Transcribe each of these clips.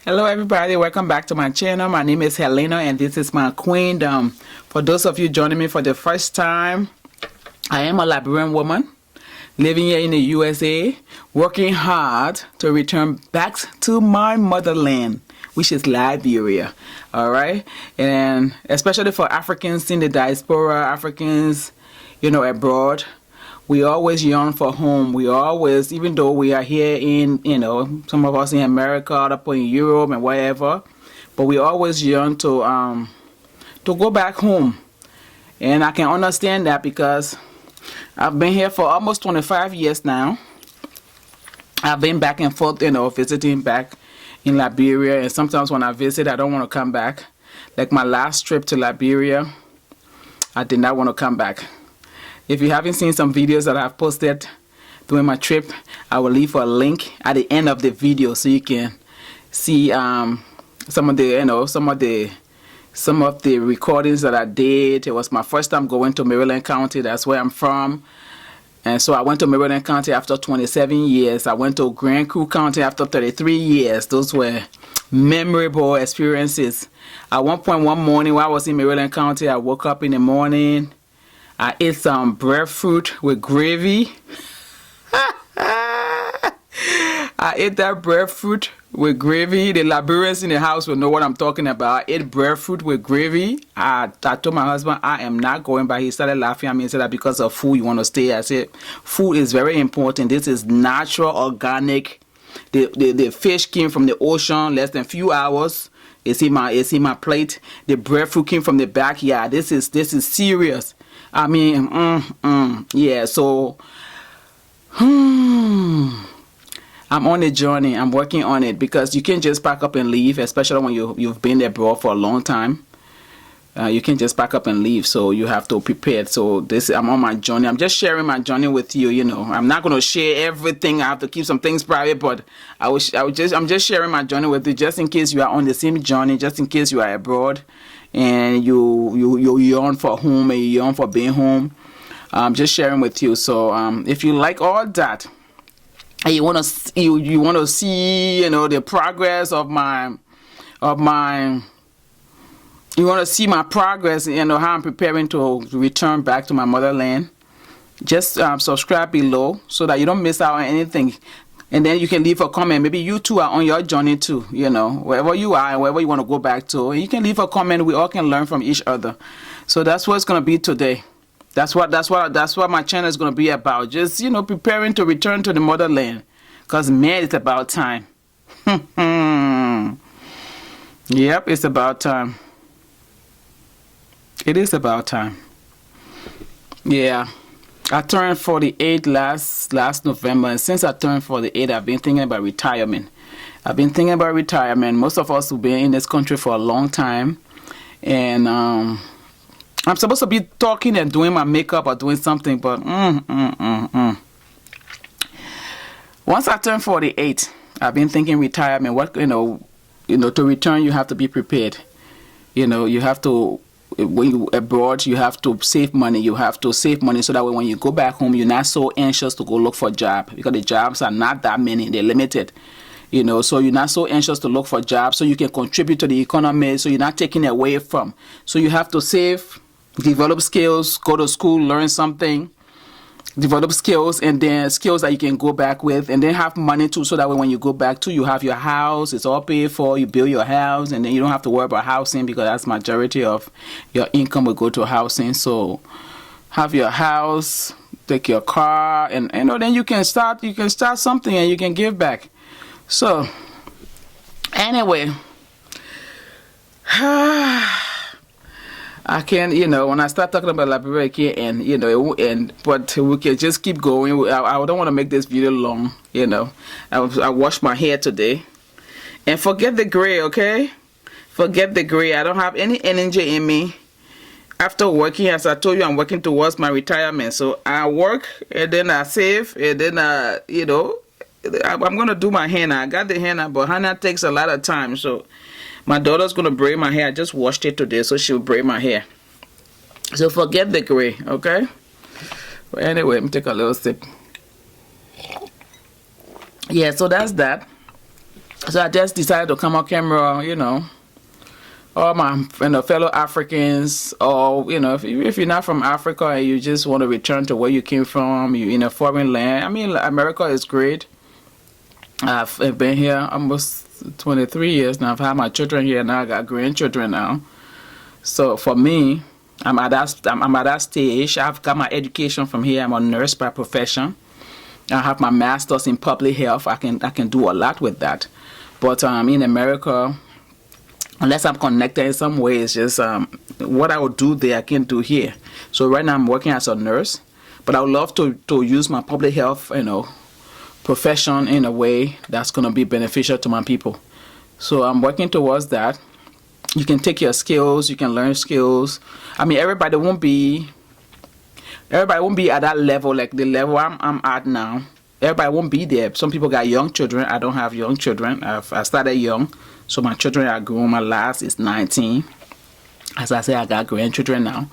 Hello everybody, welcome back to my channel. My name is Helena and this is my queendom. For those of you joining me for the first time, I am a Liberian woman living here in the USA, working hard to return back to my motherland, which is Liberia. Alright, and especially for Africans in the diaspora, Africans, abroad, we always yearn for home. We always, even though we are here in, some of us in America, other people in Europe and wherever, but we always yearn to go back home. And I can understand that because I've been here for almost 25 years now. I've been back and forth, visiting back in Liberia. And sometimes when I visit, I don't want to come back. Like my last trip to Liberia, I did not want to come back. If you haven't seen some videos that I've posted during my trip, I will leave a link at the end of the video so you can see some of the recordings that I did. It was my first time going to Maryland County. That's where I'm from. And so I went to Maryland County after 27 years. I went to Grand Crew County after 33 years. Those were memorable experiences. At one point, one morning while I was in Maryland County, I woke up in the morning. I ate some breadfruit with gravy. I ate that breadfruit with gravy. The Liberians in the house will know what I'm talking about. I ate breadfruit with gravy. I told my husband, I am not going back. He started laughing at me and said that because of food you want to stay. I said, food is very important. This is natural, organic. The fish came from the ocean less than a few hours. It's in my plate. The breadfruit came from the backyard. This is serious. I mean, yeah, so I'm on a journey. I'm working on it because you can't just pack up and leave, especially when you've been abroad for a long time. You can't just pack up and leave, so you have to prepare. So I'm on my journey. I'm just sharing my journey with you. I'm not going to share everything. I have to keep some things private, but I'm just sharing my journey with you, just in case you are on the same journey, just in case you are abroad and you yearn for home and you yearn for being home. I'm just sharing with you. So if you like all that and you want to see the progress of my you want to see my progress, how I'm preparing to return back to my motherland, just subscribe below so that you don't miss out on anything. And then you can leave a comment. Maybe you too are on your journey too, wherever you are and wherever you want to go back to. And you can leave a comment. We all can learn from each other. So that's what it's going to be today. That's what my channel is going to be about. Just, preparing to return to the motherland. Because, man, it's about time. Yep, it's about time. It is about time. Yeah. I turned 48 last November, and since I turned 48, I've been thinking about retirement. Most of us have been in this country for a long time, and I'm supposed to be talking and doing my makeup or doing something, but once I turned 48, I've been thinking retirement. What to return, you have to be prepared. You have to. When you abroad, you have to save money. You have to save money so that way when you go back home, you're not so anxious to go look for a job, because the jobs are not that many. They're limited. So you're not so anxious to look for jobs so you can contribute to the economy, so you're not taking away from. So you have to save, develop skills, go to school, learn something, develop skills, and then skills that you can go back with, and then have money too, so that way when you go back to, you have your house, it's all paid for, you build your house, and then you don't have to worry about housing, because that's majority of your income will go to housing. So have your house, take your car, and then you can start something and you can give back. So anyway, I can't, when I start talking about Liberia, I can't, but we can just keep going. I don't want to make this video long, I washed my hair today. And forget the gray, okay? Forget the gray. I don't have any energy in me. After working, as I told you, I'm working towards my retirement. So I work, and then I save, and then, I'm going to do my henna. I got the henna, but henna takes a lot of time, so my daughter's going to braid my hair. I just washed it today, so she'll braid my hair. So forget the gray, okay? But anyway, let me take a little sip. Yeah, so that's that. So I just decided to come on camera, all my fellow Africans, or if you're not from Africa and you just want to return to where you came from, you're in a foreign land. I mean, America is great. I've been here almost 23 years now. I've had my children here now. I got grandchildren now. So for me, I'm at that stage. I've got my education from here. I'm a nurse by profession. I have my master's in public health. I can do a lot with that. But in America, unless I'm connected in some way, it's just what I would do there, I can't do here. So right now I'm working as a nurse, but I would love to use my public health, profession in a way that's going to be beneficial to my people. So I'm working towards that. You can take your skills, you can learn skills. I mean, everybody won't be at that level, like the level I'm at now. Everybody won't be there. Some people got young children. I don't have young children. I started young, so my children are grown. My last is 19. As I say, I got grandchildren now.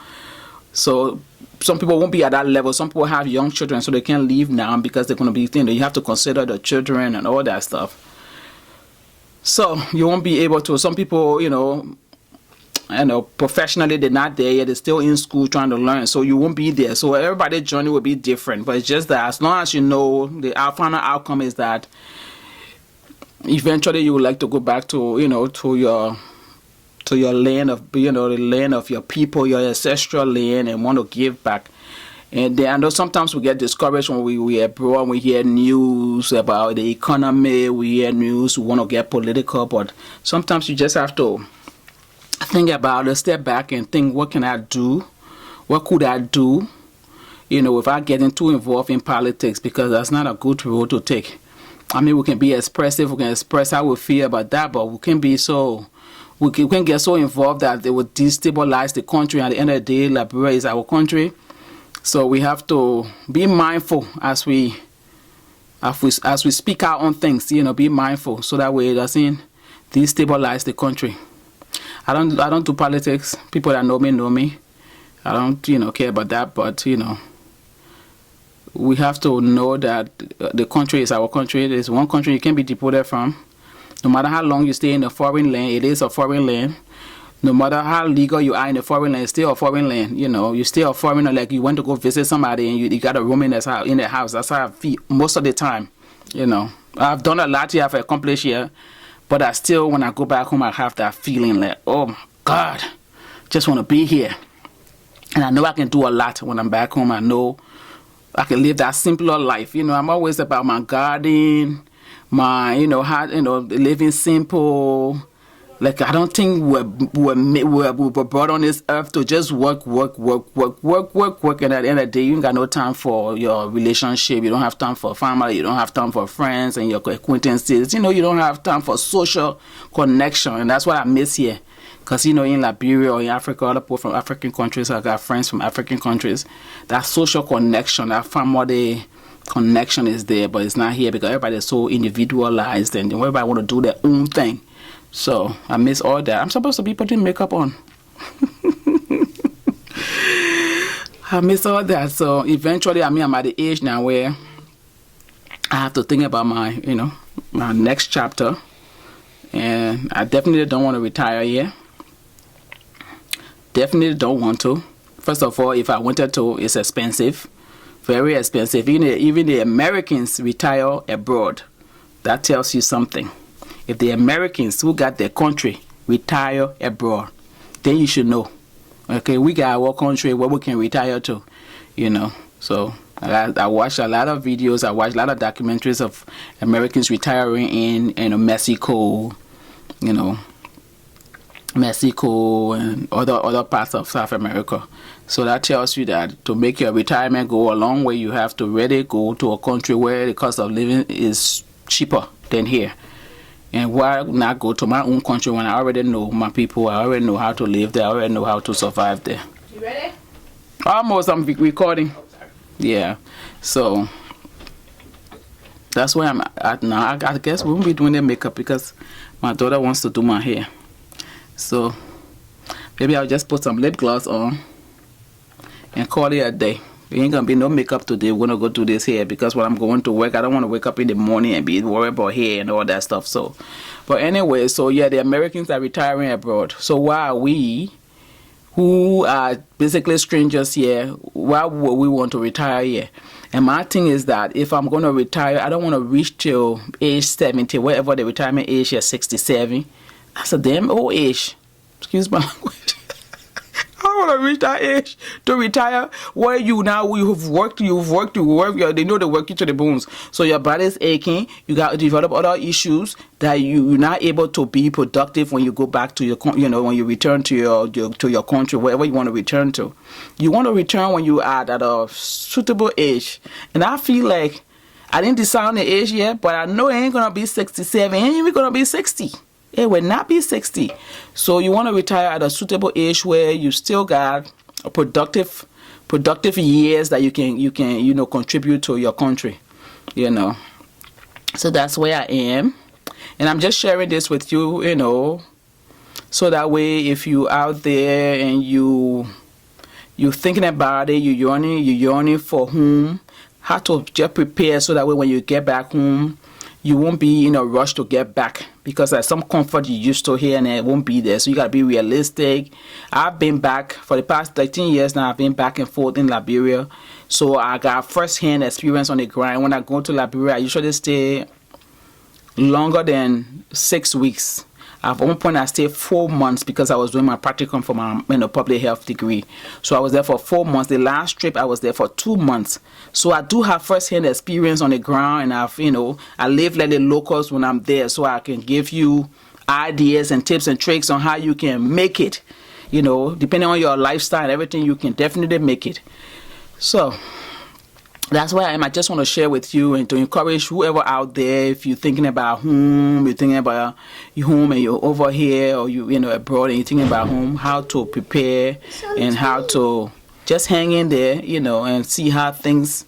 So some people won't be at that level. Some people have young children, so they can't leave now because they're going to be, you have to consider the children and all that stuff. So you won't be able to. Some people, professionally they're not there yet. They're still in school trying to learn. So you won't be there. So everybody's journey will be different. But it's just that as long as the final outcome is that eventually you would like to go back to, to your land of, the land of your people, your ancestral land, and want to give back. And then I know sometimes we get discouraged when we abroad, we hear news about the economy, we hear news, we want to get political, but sometimes you just have to think about it, step back and think, what can I do? What could I do, without getting too involved in politics, because that's not a good road to take. I mean, we can be expressive, we can express how we feel about that, but we can get so involved that it will destabilize the country. At the end of the day, Liberia is our country. So we have to be mindful as we speak out on things, be mindful so that way it doesn't destabilize the country. I don't do politics. People that know me. I don't, care about that, but, we have to know that the country is our country. It is one country you can't be deported from. No matter how long you stay in a foreign land, it is a foreign land. No matter how legal you are in a foreign land, it's still a foreign land. You're still a foreigner. Like you went to go visit somebody and you got a room in their house. That's how I feel most of the time. I've done a lot here, I've accomplished here, but I still, when I go back home, I have that feeling like, oh my God, just want to be here. And I know I can do a lot when I'm back home. I know I can live that simpler life. I'm always about my garden, my, living simple. Like, I don't think we're brought on this earth to just work. And at the end of the day, you ain't got no time for your relationship. You don't have time for family. You don't have time for friends and your acquaintances. You don't have time for social connection. And that's what I miss here. Because, in Liberia or in Africa, other people from African countries, I got friends from African countries. That social connection, that family connection is there, but it's not here because everybody is so individualized and everybody want to do their own thing. So I miss all that. I'm supposed to be putting makeup on. I miss all that. So eventually, I'm at the age now where I have to think about my next chapter. And I definitely don't want to retire yet. Definitely don't want to. First of all, if I wanted to, it's expensive. Very expensive. Even the Americans retire abroad. That tells you something. If the Americans who got their country retire abroad, then you should know. Okay, we got our country where we can retire to, So I watched a lot of videos. I watched a lot of documentaries of Americans retiring in Mexico, Mexico and other parts of South America. So that tells you that to make your retirement go a long way, you have to really go to a country where the cost of living is cheaper than here. And why not go to my own country when I already know my people, I already know how to live there, I already know how to survive there. You ready? Almost, I'm recording. Oh, sorry. Yeah, so that's where I'm at now. I guess we won't be doing the makeup because my daughter wants to do my hair. So maybe I'll just put some lip gloss on and call it a day. We ain't gonna be no makeup today. We're gonna go do this hair because when I'm going to work, I don't want to wake up in the morning and be worried about hair and all that stuff. So, but anyway, so yeah, the Americans are retiring abroad. So why are we, who are basically strangers here, why would we want to retire here? And my thing is that if I'm going to retire, I don't want to reach till age 70, whatever the retirement age is, 67. That's a damn old age. Excuse my language. I don't want to reach that age to retire. Where you now, you've worked, they know they work you to the bones. So your body's aching, you got to develop other issues that you're not able to be productive when you go back to your, when you return to your country, wherever you want to return to. You want to return when you are at a suitable age. And I feel like, I didn't decide on the age yet, but I know it ain't going to be 67, it ain't even going to be 60. It will not be 60. So you want to retire at a suitable age where you still got a productive years that you can contribute to your country. So that's where I am. And I'm just sharing this with you, so that way if you out there and you're thinking about it, you're yearning for home, how to just prepare so that way when you get back home, you won't be in a rush to get back because there's some comfort you used to here and it won't be there. So you got to be realistic. I've been back for the past 13 years now. I've been back and forth in Liberia. So I got first-hand experience on the ground. When I go to Liberia, I usually stay longer than 6 weeks. At one point, I stayed 4 months because I was doing my practicum for my public health degree. So I was there for 4 months. The last trip, I was there for 2 months. So I do have first-hand experience on the ground, and I live like the locals when I'm there, so I can give you ideas and tips and tricks on how you can make it. Depending on your lifestyle and everything, you can definitely make it. So that's why I just want to share with you and to encourage whoever out there, if you're thinking about home, you're thinking about your home and you're over here or abroad and you're thinking about home, how to prepare and how to just hang in there, and see how things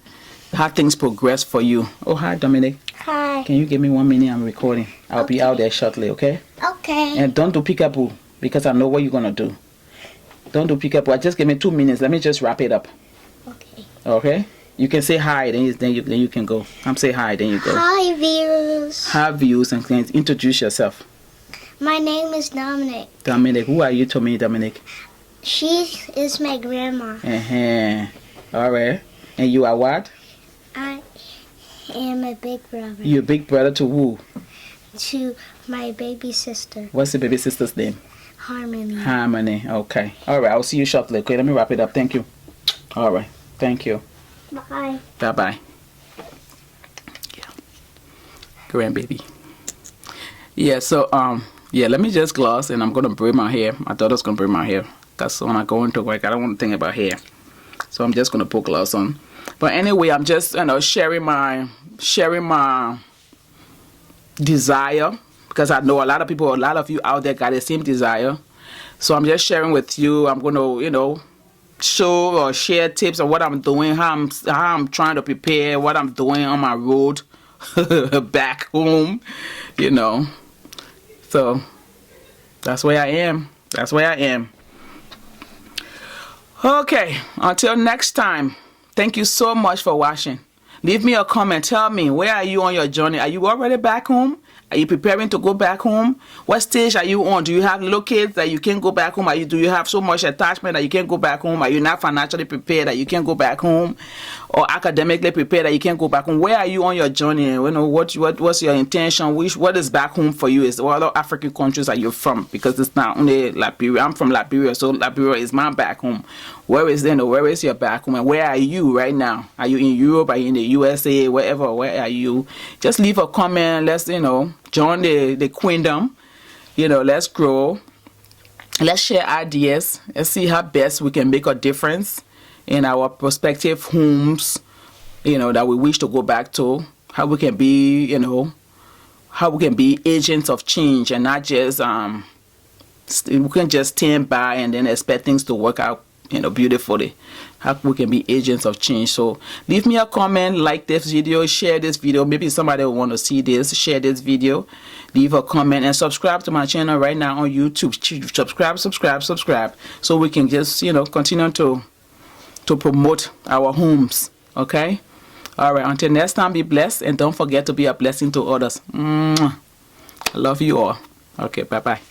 progress for you. Oh, hi, Dominic. Hi. Can you give me 1 minute? I'm recording. I'll be out there shortly, okay? Okay. And don't do peekaboo because I know what you're going to do. Don't do peekaboo. Just give me 2 minutes. Let me just wrap it up. Okay. Okay? You can say hi, then you can go. Say hi, then you go. Hi, viewers. Hi, viewers, and can introduce yourself. My name is Dominic. Dominic, who are you to me, Dominic? She is my grandma. All right. And you are what? I am a big brother. You're a big brother to who? To my baby sister. What's the baby sister's name? Harmony. Harmony, okay. All right, I'll see you shortly. Okay, let me wrap it up. Thank you. All right, thank you. Bye. Bye-bye. Yeah. Grandbaby. Yeah, so, let me just gloss and I'm going to braid my hair. My daughter's going to braid my hair because when I go into work, I don't want to think about hair. So I'm just going to put gloss on. But anyway, I'm just, sharing my desire because I know a lot of you out there got the same desire. So I'm just sharing with you. I'm going to, show or share tips on what I'm doing, how I'm trying to prepare, what I'm doing on my road back home, So that's where I am. Okay, until next time, thank you so much for watching. Leave me a comment. Tell me, where are you on your journey? Are you already back home? Are you preparing to go back home? What stage are you on? Do you have little kids that you can't go back home? Do you have so much attachment that you can't go back home? Are you not financially prepared that you can't go back home? Or academically prepared that you can't go back home? Where are you on your journey? What's your intention? What is back home for you? What other African countries are you from? Because it's not only Liberia. I'm from Liberia, so Liberia is my back home. Where is your back home? And where are you right now? Are you in Europe? Are you in the USA? Wherever? Where are you? Just leave a comment. Let's join the queendom. Let's grow. Let's share ideas. Let's see how best we can make a difference in our prospective homes, that we wish to go back to. How we can be, how we can be agents of change and not just we can just stand by and then expect things to work out beautifully. How we can be agents of change. So leave me a comment, like this video, share this video. Maybe somebody will want to see this. Share this video, leave a comment, and subscribe to my channel right now on YouTube. Subscribe, so we can just continue to to promote our homes. Okay? All right. Until next time, be blessed. And don't forget to be a blessing to others. Mwah. I love you all. Okay. Bye-bye.